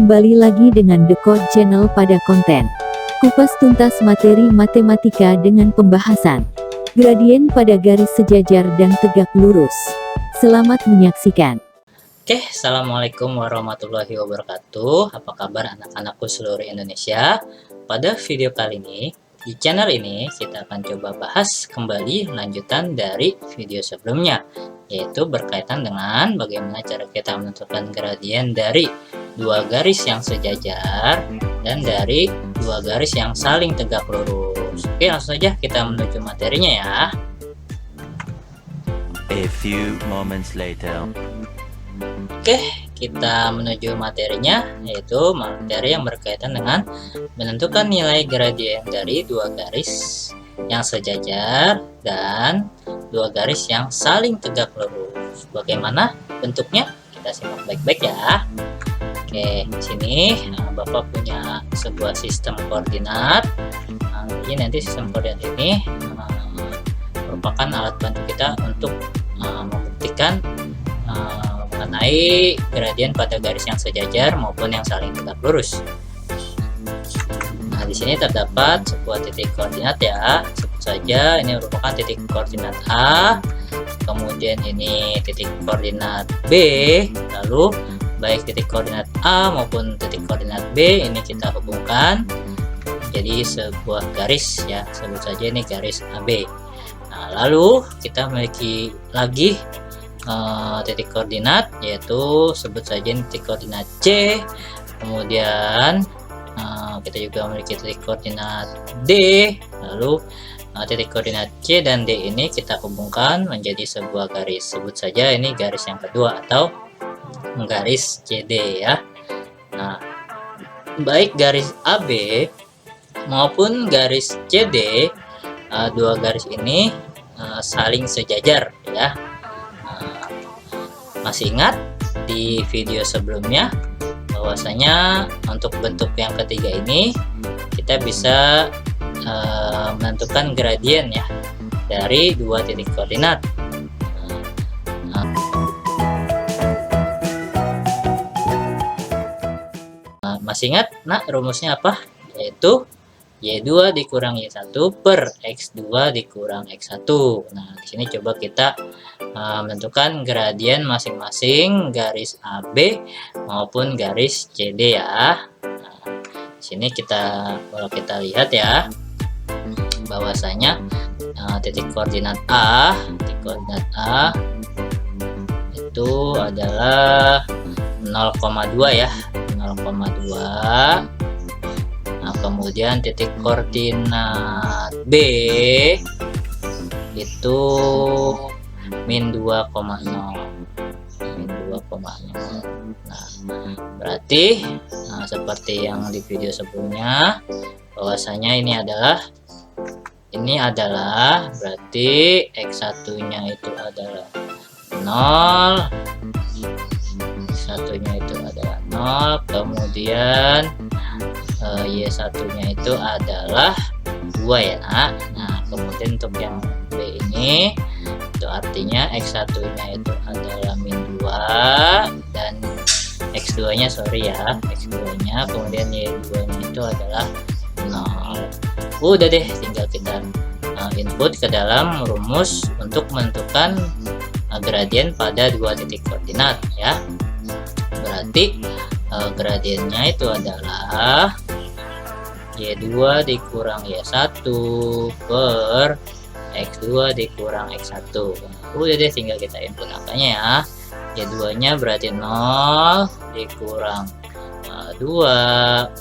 Kembali lagi dengan The Code Channel pada konten kupas tuntas materi matematika dengan pembahasan gradien pada garis sejajar dan tegak lurus. Selamat menyaksikan. Oke, assalamualaikum warahmatullahi wabarakatuh. Apa kabar anak-anakku seluruh Indonesia? Pada video kali ini, di channel ini kita akan coba bahas kembali lanjutan dari video sebelumnya, yaitu berkaitan dengan bagaimana cara kita menentukan gradien dari dua garis yang sejajar dan dari dua garis yang saling tegak lurus. Oke, langsung saja kita menuju materinya ya. A few moments later. Oke, kita menuju materinya, yaitu materi yang berkaitan dengan menentukan nilai gradien dari dua garis yang sejajar dan dua garis yang saling tegak lurus. Bagaimana bentuknya? Kita simak baik-baik ya. Oke, di sini Bapak punya sebuah sistem koordinat. Jadi nanti sistem koordinat ini merupakan alat bantu kita untuk membuktikan mengenai gradien pada garis yang sejajar maupun yang saling tegak lurus. Nah, di sini terdapat sebuah titik koordinat ya. Sebut saja ini merupakan titik koordinat A, kemudian ini titik koordinat B, lalu baik titik koordinat A maupun titik koordinat B ini kita hubungkan jadi sebuah garis ya. Sebut saja ini garis AB. Nah, lalu kita memiliki lagi titik koordinat, yaitu sebut saja titik koordinat C, kemudian kita juga memiliki titik koordinat D, lalu titik koordinat C dan D ini kita hubungkan menjadi sebuah garis. Sebut saja ini garis yang kedua atau garis CD ya. Nah, baik garis AB maupun garis CD, dua garis ini saling sejajar ya. Masih ingat di video sebelumnya bahwasanya untuk bentuk yang ketiga ini kita bisa menentukan gradien ya dari dua titik koordinat. Masih ingat nak rumusnya apa? Yaitu Y2 dikurang Y1 per X2 dikurang X1. Nah, di sini coba kita menentukan gradien masing-masing garis AB maupun garis CD ya. Nah, di sini kalau kita lihat ya bahwasanya titik koordinat A itu adalah 0,2 ya, 0,2. Nah, kemudian titik koordinat B itu min 2,0. Nah, berarti seperti yang di video sebelumnya bahwasanya ini adalah berarti X1 nya itu adalah 0, X1 nya itu adalah 0, kemudian Y1 nya itu adalah 2 ya nak. Nah, kemudian untuk yang B ini itu artinya X1 nya itu adalah min 2 dan X2 nya X2 nya kemudian Y2 nya itu adalah 0. Udah deh, tinggal kita input ke dalam rumus untuk menentukan gradien pada dua titik koordinat ya. Berarti gradiennya itu adalah Y2 dikurang Y1 per X2 dikurang X1. Udah deh, tinggal kita input angkanya ya. Y2 nya berarti 0 dikurang 2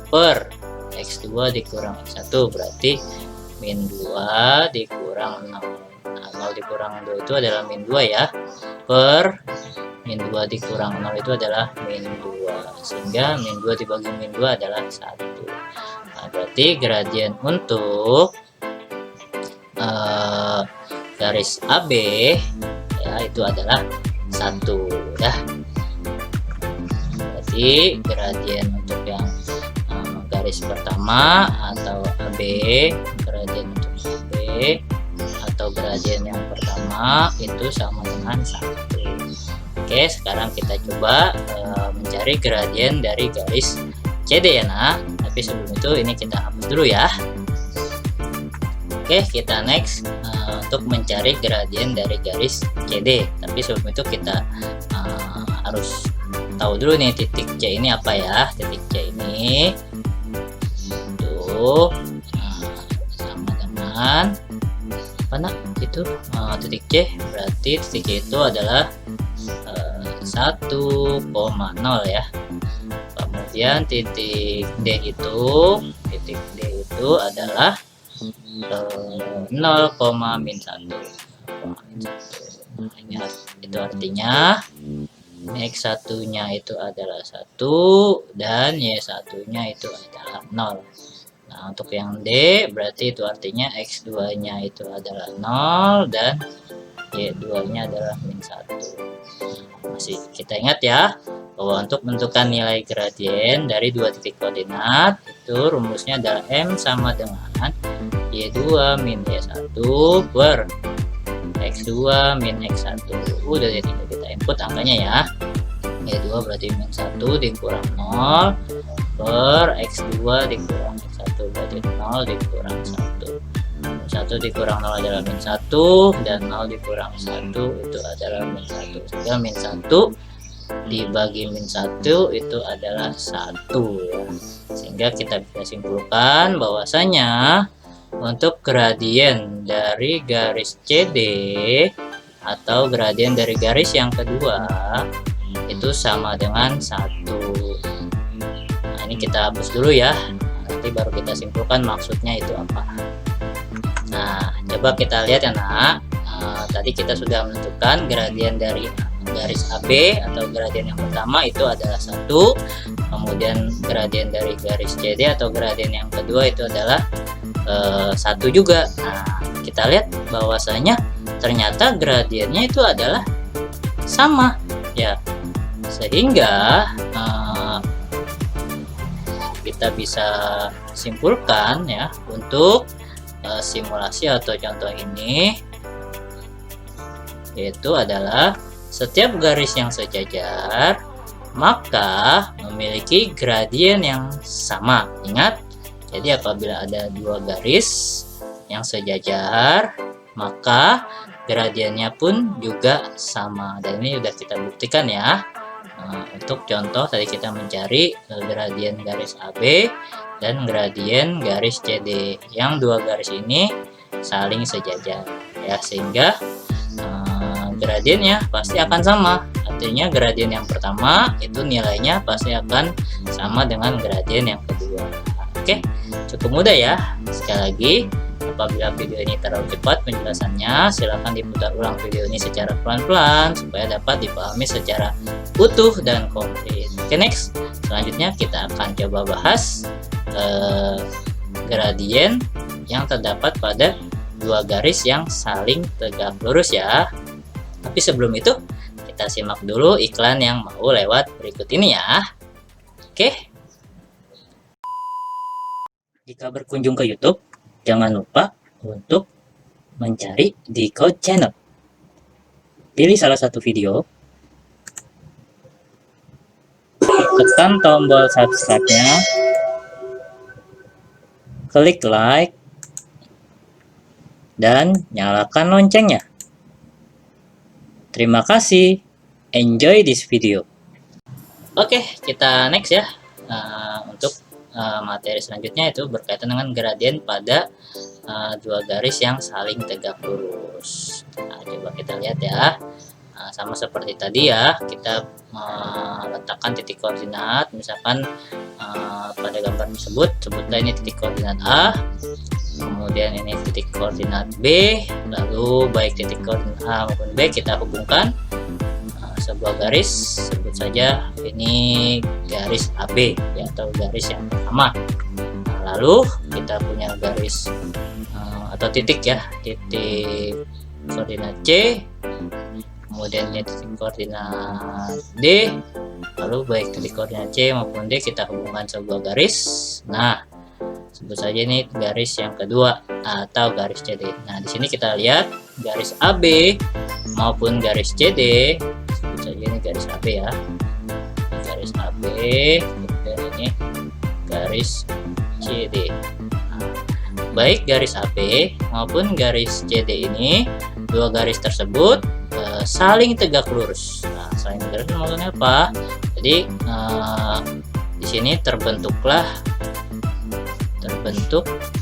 per X2 dikurang X1 berarti min 2 dikurang 0. Nah, 0 dikurang 2 itu adalah min 2 ya, per min 2 dikurang 0 itu adalah min 2, sehingga min 2 dibagi min 2 adalah 1. Nah, berarti gradien untuk garis AB ya itu adalah 1 ya. Berarti gradien untuk yang garis pertama atau AB, gradien untuk AB atau gradien yang pertama itu sama dengan 1. Oke, sekarang kita coba mencari gradien dari garis CD ya nak. Tapi sebelum itu ini kita hapus dulu ya. Oke, kita next untuk mencari gradien dari garis CD. Tapi sebelum itu kita harus tahu dulu nih titik C ini apa ya. Titik C ini itu sama dengan apa nak? Itu titik C, berarti titik C itu adalah 1,0 ya. Kemudian titik D itu adalah 0,-1. Ingat, itu artinya X1 nya itu adalah 1 dan Y1 nya itu adalah 0. Nah, untuk yang D berarti itu artinya X2 nya itu adalah 0 dan Y2 nya adalah -1. Masih kita ingat ya bahwa untuk menentukan nilai gradien dari dua titik koordinat itu rumusnya adalah M sama dengan Y2 min Y1 per X2 min X1. Udah tinggal kita input angkanya ya. Y2 berarti -1 dikurang 0 per X2 dikurang X1 berarti 0 dikurang 1. 1 dikurang 0 adalah -1 dan 0 dikurang 1 itu adalah -1. Sehingga -1 dibagi -1 itu adalah 1 ya. Sehingga kita bisa simpulkan bahwasanya untuk gradien dari garis CD atau gradien dari garis yang kedua itu sama dengan 1. Nah, ini kita hapus dulu ya. Nanti baru kita simpulkan maksudnya itu apa. Nah, coba kita lihat ya nak. Tadi kita sudah menentukan gradien dari garis AB atau gradien yang pertama itu adalah 1. Kemudian gradien dari garis CD atau gradien yang kedua itu adalah 1 juga. Nah, kita lihat bahwasanya ternyata gradiennya itu adalah sama ya. Sehingga kita bisa simpulkan ya untuk simulasi atau contoh ini yaitu adalah setiap garis yang sejajar maka memiliki gradien yang sama. Ingat, jadi apabila ada dua garis yang sejajar maka gradiennya pun juga sama, dan ini sudah kita buktikan ya. Untuk contoh tadi kita mencari gradien garis AB dan gradien garis CD, yang dua garis ini saling sejajar ya, sehingga gradiennya pasti akan sama. Artinya gradien yang pertama itu nilainya pasti akan sama dengan gradien yang kedua. Oke, cukup mudah ya. Sekali lagi, apabila video ini terlalu cepat penjelasannya, silahkan diputar ulang video ini secara pelan-pelan supaya dapat dipahami secara utuh dan komplit. Oke, next. Selanjutnya kita akan coba bahas gradien yang terdapat pada dua garis yang saling tegak lurus ya. Tapi sebelum itu, kita simak dulu iklan yang mau lewat berikut ini ya. Oke. Jika berkunjung ke YouTube, jangan lupa untuk mencari Decode Channel. Pilih salah satu video, tekan tombol subscribe-nya, klik like, dan nyalakan loncengnya. Terima kasih. Enjoy this video. Oke, kita next ya. Untuk materi selanjutnya itu berkaitan dengan gradien pada dua garis yang saling tegak lurus. Nah, coba kita lihat ya. Sama seperti tadi ya, kita meletakkan titik koordinat. Misalkan pada gambar tersebut, sebutlah ini titik koordinat A, kemudian ini titik koordinat B, lalu baik titik koordinat A maupun B kita hubungkan sebuah garis, sebut saja ini garis AB ya, atau garis yang pertama. Lalu kita punya garis atau titik ya, titik koordinat C, kemudian ini titik koordinat D, lalu baik titik koordinat C maupun D kita hubungkan sebuah garis. Nah, sebut saja ini garis yang kedua atau garis CD. Nah, di sini kita lihat garis AB maupun garis CD. Sebut saja ini garis AB ya. Garis AB, kemudian ini garis CD. Baik garis AB maupun garis CD ini, dua garis tersebut saling tegak lurus. Nah, saling tegak lurus maksudnya apa? Jadi di sini terbentuk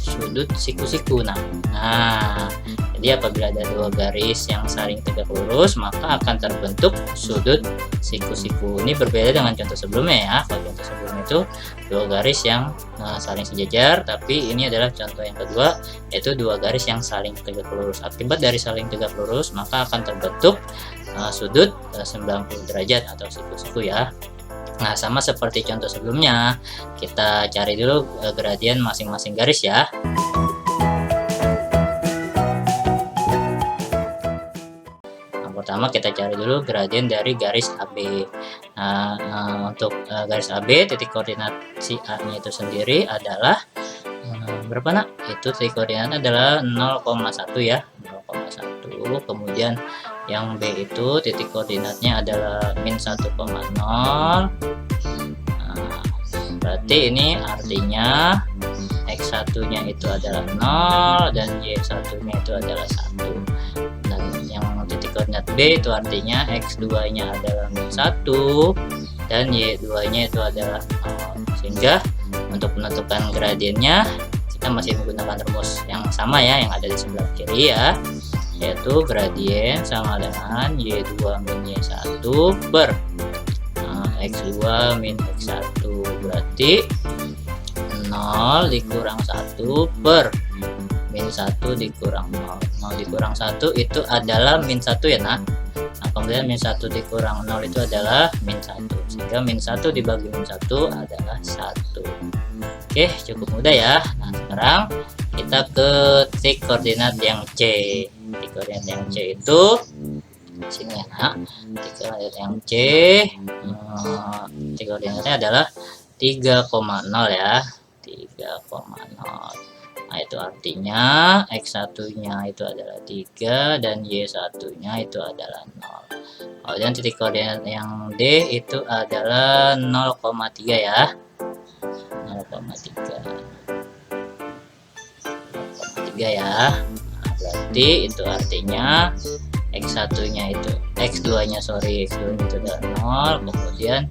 sudut siku-siku. Nah, jadi apabila ada dua garis yang saling tegak lurus, maka akan terbentuk sudut siku-siku. Ini berbeda dengan contoh sebelumnya ya. Kalau contoh sebelumnya itu dua garis yang saling sejajar, tapi ini adalah contoh yang kedua, yaitu dua garis yang saling tegak lurus. Akibat dari saling tegak lurus, maka akan terbentuk sudut 90 derajat atau siku-siku ya. Nah, sama seperti contoh sebelumnya, kita cari dulu gradien masing-masing garis ya. Pertama kita cari dulu gradien dari garis AB. Untuk garis AB, titik koordinat si A nya itu sendiri adalah berapa nak? Itu titik koordinatnya adalah 0,1 ya, 0,1. Kemudian yang B itu titik koordinatnya adalah -1,0. Berarti ini artinya X1 nya itu adalah 0 dan Y1 nya itu adalah 1. Dan yang titik koordinat B itu artinya X2 nya adalah -1 dan Y2 nya itu adalah 0. Sehingga untuk menentukan gradiennya kita masih menggunakan rumus yang sama ya, yang ada di sebelah kiri ya, yaitu gradien sama dengan Y2 min Y1 per X2 min X1. Berarti 0 dikurang 1 per min 1 dikurang 0. 0 dikurang 1 itu adalah min 1 ya nak. Nah, kemudian min 1 dikurang 0 itu adalah min 1. Sehingga min 1 dibagi min 1 adalah 1. Oke, cukup mudah ya. Nah, sekarang kita ke titik koordinat yang C. Titik koordinat yang C itu sini ya nak. Titik koordinat yang C, titik koordinatnya adalah 3,0 ya. 3,0. Nah, itu artinya X1 nya itu adalah 3 dan Y1 nya itu adalah 0. Kemudian titik koordinat yang D itu adalah 0,3 ya. 0,3 ya. Nah, berarti itu artinya X1 nya itu X2 nya itu adalah 0, kemudian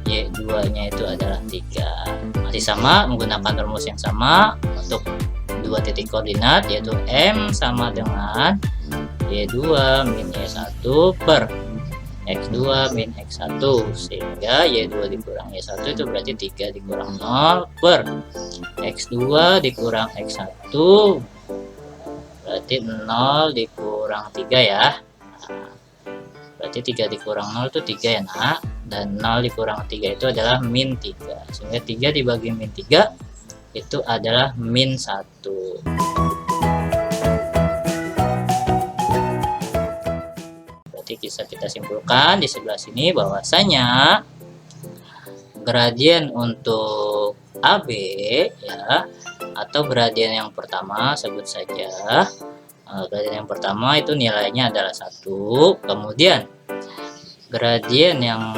Y2 nya itu adalah 3. Masih sama menggunakan rumus yang sama untuk dua titik koordinat, yaitu M sama dengan Y2 min Y1 per X2 min X1, sehingga Y2 dikurang Y1 itu berarti 3 dikurang 0 per X2 dikurang X1 berarti 0 dikurang 3 ya. Nah, berarti 3 dikurang 0 itu 3 ya nak, dan 0 dikurang 3 itu adalah min 3, sehingga 3 dibagi min 3 itu adalah min 1. Berarti bisa kita simpulkan di sebelah sini bahwasanya gradien untuk AB ya, atau gradien yang pertama sebut saja gradien yang pertama itu nilainya adalah 1. Kemudian gradien yang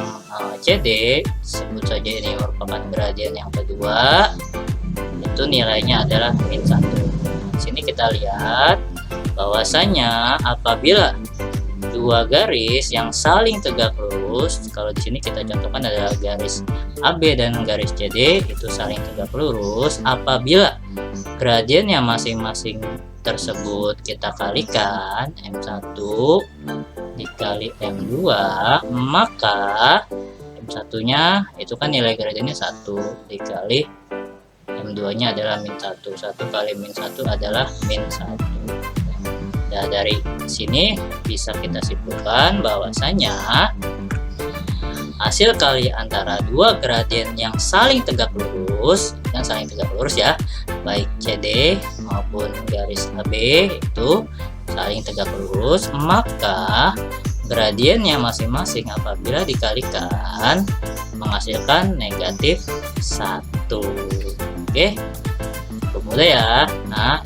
CD sebut saja ini merupakan gradien yang kedua, itu nilainya adalah min 1. Di sini kita lihat bahwasanya apabila dua garis yang saling tegak lurus, kalau di sini kita contohkan adalah garis AB dan garis CD itu saling tegak lurus, apabila gradiennya masing-masing tersebut kita kalikan M1 dikali M2, maka M1 nya itu kan nilai gradiennya 1 dikali M2 nya adalah min 1. 1 kali min 1 adalah min 1. Nah, dari sini bisa kita simpulkan bahwasanya hasil kali antara dua gradien yang saling tegak lurus ya, baik CD maupun garis AB itu saling tegak lurus, maka gradiennya masing-masing apabila dikalikan menghasilkan negatif 1. Oke, mudah ya. Nah,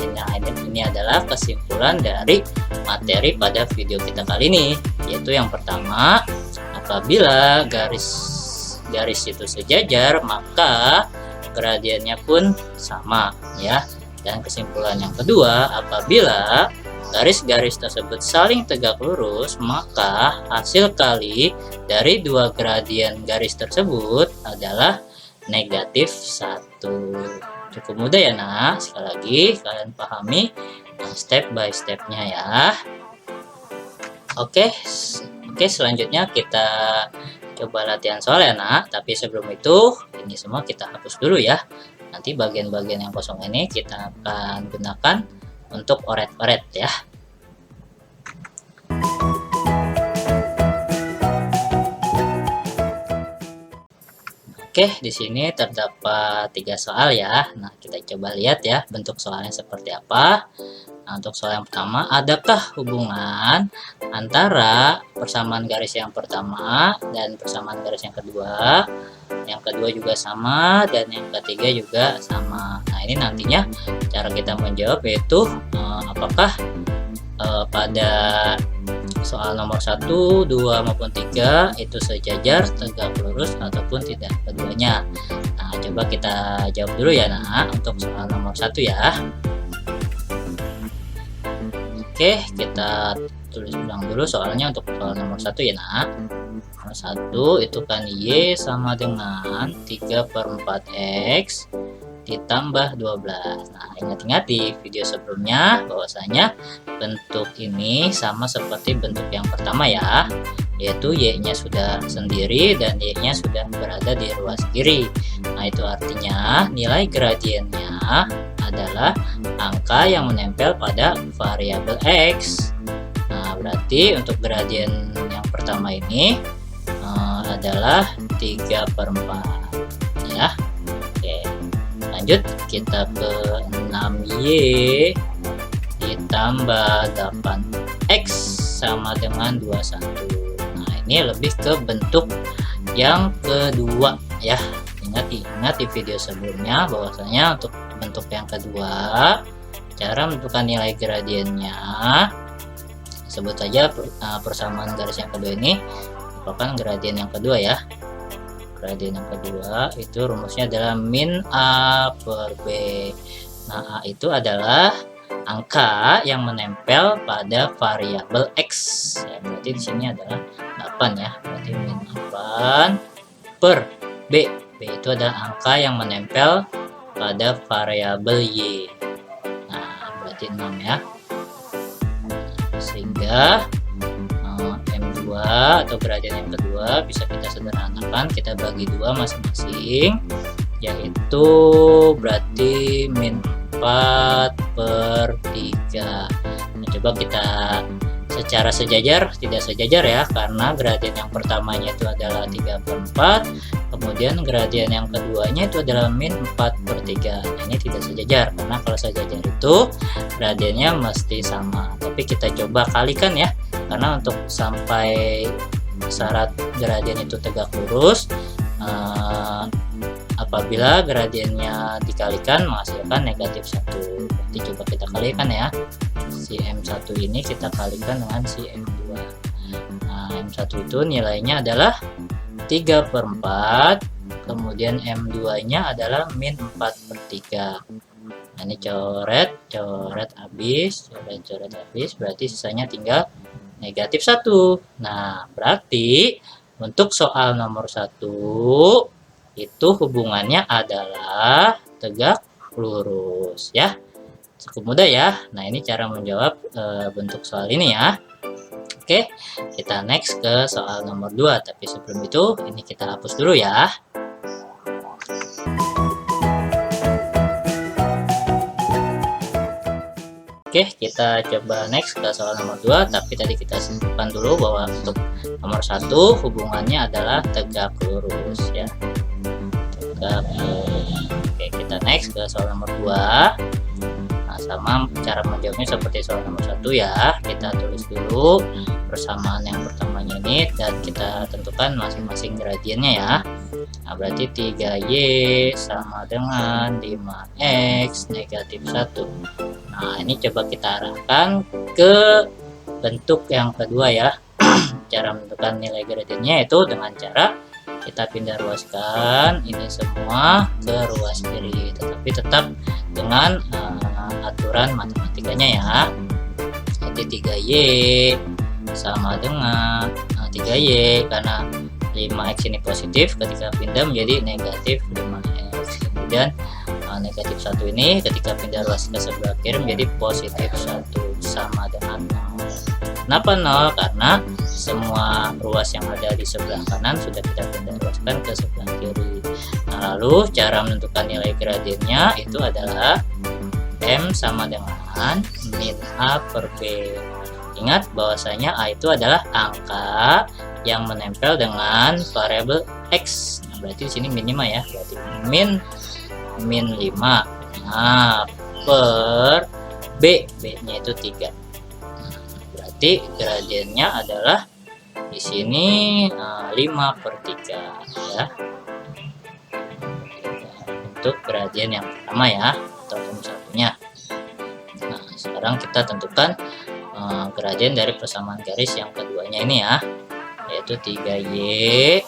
ini adalah kesimpulan dari materi pada video kita kali ini, yaitu yang pertama, apabila garis itu sejajar, maka gradiennya pun sama ya. Dan kesimpulan yang kedua, apabila garis-garis tersebut saling tegak lurus, maka hasil kali dari dua gradien garis tersebut adalah negatif 1. Cukup mudah ya nak. Sekali lagi kalian pahami step by stepnya ya. Oke, selanjutnya kita coba latihan soal ya nak. Tapi sebelum itu, ini semua kita hapus dulu ya. Nanti bagian-bagian yang kosong ini kita akan gunakan untuk oret-oret ya. Oke, di sini terdapat 3 soal ya. Nah, kita coba lihat ya bentuk soalnya seperti apa. Nah, untuk soal yang pertama, adakah hubungan antara persamaan garis yang pertama dan persamaan garis yang kedua? Yang kedua juga sama, dan yang ketiga juga sama. Nah, ini nantinya cara kita menjawab yaitu apakah pada soal nomor 1, 2 maupun 3 itu sejajar, tegak lurus ataupun tidak keduanya. Nah, coba kita jawab dulu ya nak untuk soal nomor 1 ya. Oke, kita tulis ulang dulu soalnya untuk soal nomor 1 ya nak. Nomor 1 itu kan Y sama dengan 3/4X ditambah 12. Nah, ingat-ingat di video sebelumnya bahwasanya bentuk ini sama seperti bentuk yang pertama ya, yaitu Y-nya sudah sendiri dan Y-nya sudah berada di ruas kiri. Nah, itu artinya nilai gradiennya adalah angka yang menempel pada variabel X. Nah, berarti untuk gradien yang pertama ini adalah 3/4 ya. Oke, lanjut kita ke 6Y ditambah 8X sama dengan 21. Nah, ini lebih ke bentuk yang kedua ya. Ingat di video sebelumnya bahwasanya untuk bentuk yang kedua, cara menentukan nilai gradiennya, sebut saja persamaan garis yang kedua ini merupakan gradien yang kedua ya. Gradien yang kedua itu rumusnya adalah min A per B. Nah, A itu adalah angka yang menempel pada variabel X ya, berarti di sini adalah 8 ya. Berarti min 8 per B. B itu adalah angka yang menempel pada variabel Y. Nah, berarti 6 ya. Sehingga M2 atau gradien yang kedua bisa kita sederhanakan, kita bagi 2 masing-masing, yaitu berarti min 4/3. Nah, coba kita secara sejajar, tidak sejajar ya, karena gradien yang pertamanya itu adalah 3/4, kemudian gradien yang keduanya itu adalah min 4/3. Nah, ini tidak sejajar, karena kalau sejajar itu gradiennya mesti sama. Tapi kita coba kalikan ya, karena untuk sampai syarat gradien itu tegak lurus, apabila gradiennya dikalikan menghasilkan negatif 1. Berarti coba kita kalikan ya, si M1 ini kita kalikan dengan si M2. Nah, M1 itu nilainya adalah 3/4, kemudian M2 nya adalah min 4/3. Nah, ini coret habis, berarti sisanya tinggal negatif 1. Nah, berarti untuk soal nomor 1 itu hubungannya adalah tegak lurus ya. Cukup mudah ya. Nah, ini cara menjawab bentuk soal ini ya. Oke, kita next ke soal nomor 2. Tapi sebelum itu, ini kita hapus dulu ya. Oke, kita coba next ke soal nomor 2. Tapi tadi kita simpan dulu bahwa untuk nomor 1 hubungannya adalah tegak lurus ya. Tegak lurus. Oke, kita next ke soal nomor 2. Sama cara menjawabnya seperti soal nomor 1 ya. Kita tulis dulu persamaan yang pertamanya ini dan kita tentukan masing-masing gradiennya ya. Nah, berarti 3Y sama dengan 5X negatif 1. Nah, ini coba kita arahkan ke bentuk yang kedua ya. Cara menentukan nilai gradiennya itu dengan cara kita pindah ruaskan ini semua ke ruas kiri, tetapi tetap dengan aturan matematikanya ya. Jadi 3Y sama dengan 3Y, karena 5X ini positif, ketika pindah menjadi negatif 5X. Kemudian negatif 1 ini ketika pindah ruas ke sebelah kiri menjadi positif 1 sama dengan 0. Kenapa 0? Karena semua ruas yang ada di sebelah kanan sudah kita pindah ruaskan ke sebelah kiri. Nah, lalu cara menentukan nilai gradiennya itu adalah M sama dengan min A per B. Ingat bahwasanya A itu adalah angka yang menempel dengan variabel X. Nah, berarti di sini minimal ya, berarti min 5. Nah, per B, B-nya itu 3. Berarti gradiennya adalah di sini 5/3 ya. Untuk gradien yang pertama ya, atau rumus satunya. Nah, sekarang kita tentukan gradien dari persamaan garis yang keduanya ini ya, yaitu 3Y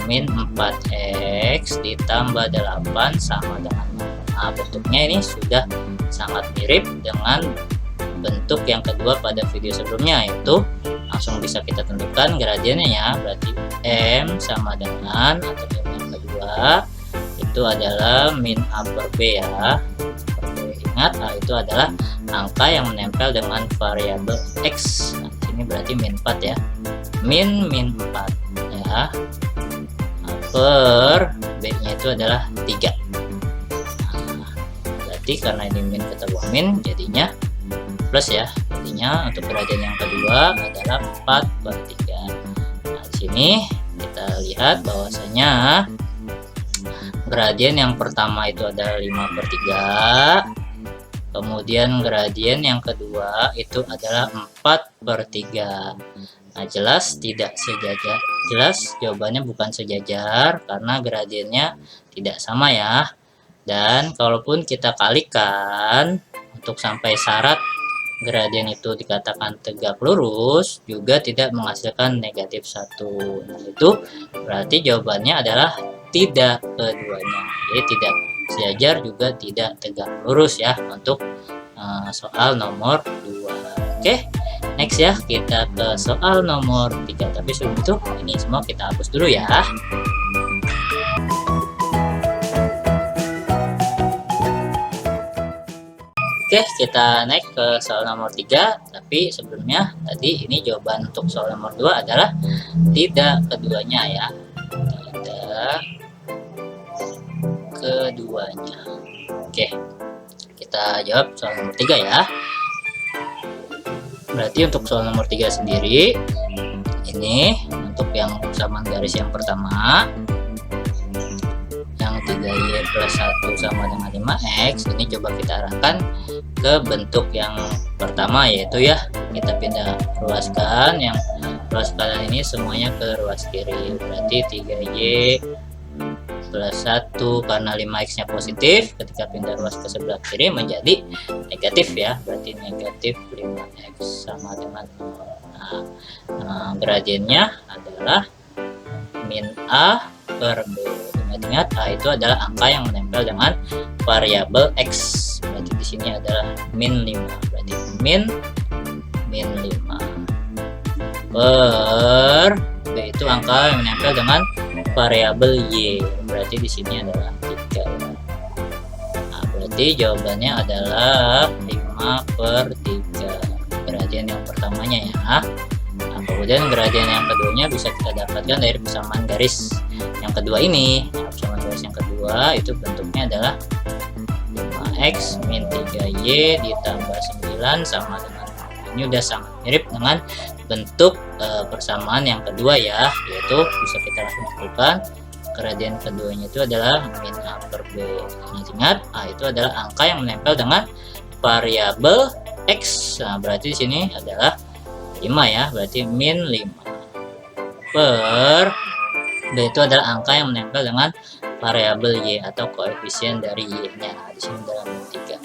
min 4X ditambah 8 sama dengan 0. Nah, bentuknya ini sudah sangat mirip dengan bentuk yang kedua pada video sebelumnya, yaitu langsung bisa kita tentukan gradiennya ya. Berarti M sama dengan, atau M yang kedua itu adalah min A per B ya. Ingat A itu adalah angka yang menempel dengan variabel X. Nah, ini berarti min 4 ya, min 4 ya, per B nya itu adalah 3. Nah, berarti karena ini min ketemu min jadinya plus ya, jadinya untuk gradien yang kedua adalah 4/3. Nah, di sini kita lihat bahwasanya gradien yang pertama itu adalah 5/3, kemudian gradien yang kedua itu adalah 4/3. Nah, jelas tidak sejajar, jelas jawabannya bukan sejajar karena gradiennya tidak sama ya. Dan kalaupun kita kalikan untuk sampai syarat gradien itu dikatakan tegak lurus, juga tidak menghasilkan negatif 1. Nah, itu berarti jawabannya adalah tidak keduanya, jadi tidak sejajar juga tidak tegak lurus ya untuk soal nomor 2. Oke, next ya, kita ke soal nomor 3. Tapi sebelum itu ini semua kita hapus dulu ya. Oke, kita naik ke soal nomor 3. Tapi sebelumnya tadi ini jawaban untuk soal nomor 2 adalah tidak keduanya ya, tidak keduanya. Oke, kita jawab soal nomor 3 ya. Berarti untuk soal nomor 3 sendiri ini untuk yang persamaan garis yang pertama, yang 3Y plus 1 sama dengan 5X, ini coba kita arahkan ke bentuk yang pertama, yaitu ya kita pindah ruaskan, yang ruas kanan ini semuanya ke ruas kiri. Berarti 3Y plus 1 karena 5X nya positif, ketika pindah ruas ke sebelah kiri menjadi negatif ya, berarti negatif 5X sama dengan 0. Nah, gradiennya adalah min A per B. Ingat A itu adalah angka yang menempel dengan variabel X, berarti di sini adalah min 5, berarti min 5 per B itu angka yang menempel dengan variabel Y, berarti di sini adalah 3. Nah, berarti jawabannya adalah 5/3 gradien yang pertamanya ya. Nah, kemudian gradien yang keduanya bisa kita dapatkan dari persamaan garis yang kedua ini. Nah, persamaan garis yang kedua itu bentuknya adalah 5X min 3Y ditambah 9 sama dengan 0. Ini udah sangat mirip dengan bentuk persamaan yang kedua ya, yaitu bisa kita langsung tentukan gradien keduanya itu adalah min A per B. Ingat A itu adalah angka yang menempel dengan variabel X. Nah, berarti di sini adalah 5 ya, berarti min 5 per B itu adalah angka yang menempel dengan variabel Y atau koefisien dari Y-nya. Nah, di sini adalah min 3.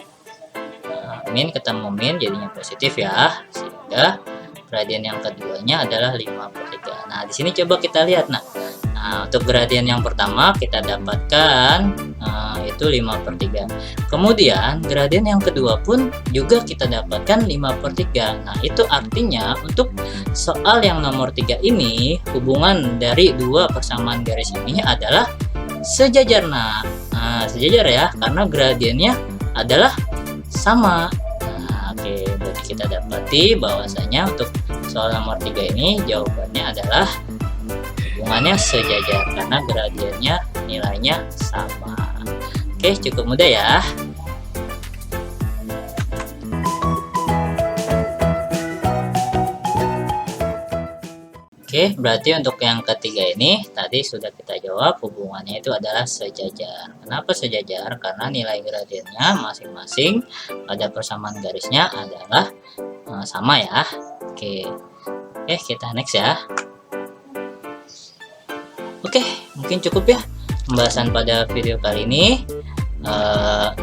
Nah, min ketemu min jadinya positif ya, sehingga gradien yang keduanya adalah 5/3. Nah, di sini coba kita lihat. Nah, Nah, untuk gradien yang pertama kita dapatkan itu 5/3. Kemudian gradien yang kedua pun juga kita dapatkan 5/3. Nah, itu artinya untuk soal yang nomor 3 ini, hubungan dari dua persamaan garis ini adalah sejajar. Nah, sejajar ya, karena gradiennya adalah sama. Nah, oke, berarti kita dapati bahwasanya untuk soal nomor 3 ini jawabannya adalah hubungannya sejajar karena gradiennya nilainya sama. Oke, cukup mudah ya. Oke, berarti untuk yang ketiga ini tadi sudah kita jawab, hubungannya itu adalah sejajar. Kenapa sejajar? Karena nilai gradiennya masing-masing pada persamaan garisnya adalah sama ya. Oke, kita next ya. Oke, mungkin cukup ya pembahasan pada video kali ini.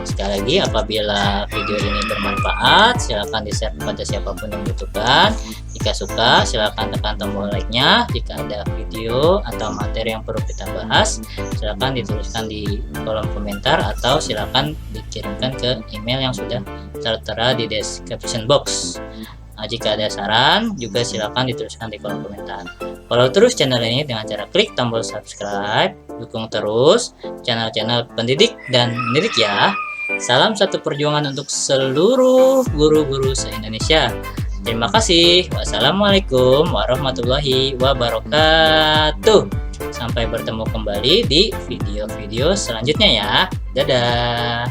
Sekali lagi, apabila video ini bermanfaat, silahkan di-share kepada siapapun yang membutuhkan. Jika suka, silahkan tekan tombol like-nya. Jika ada video atau materi yang perlu kita bahas, silahkan dituliskan di kolom komentar atau silahkan dikirimkan ke email yang sudah tertera di description box. Nah, jika ada saran juga silahkan dituliskan di kolom komentar. Follow terus channel ini dengan cara klik tombol subscribe. Dukung terus channel-channel pendidik dan mendidik ya. Salam satu perjuangan untuk seluruh guru-guru se-Indonesia. Terima kasih. Wassalamualaikum warahmatullahi wabarakatuh. Sampai bertemu kembali di video-video selanjutnya ya. Dadah.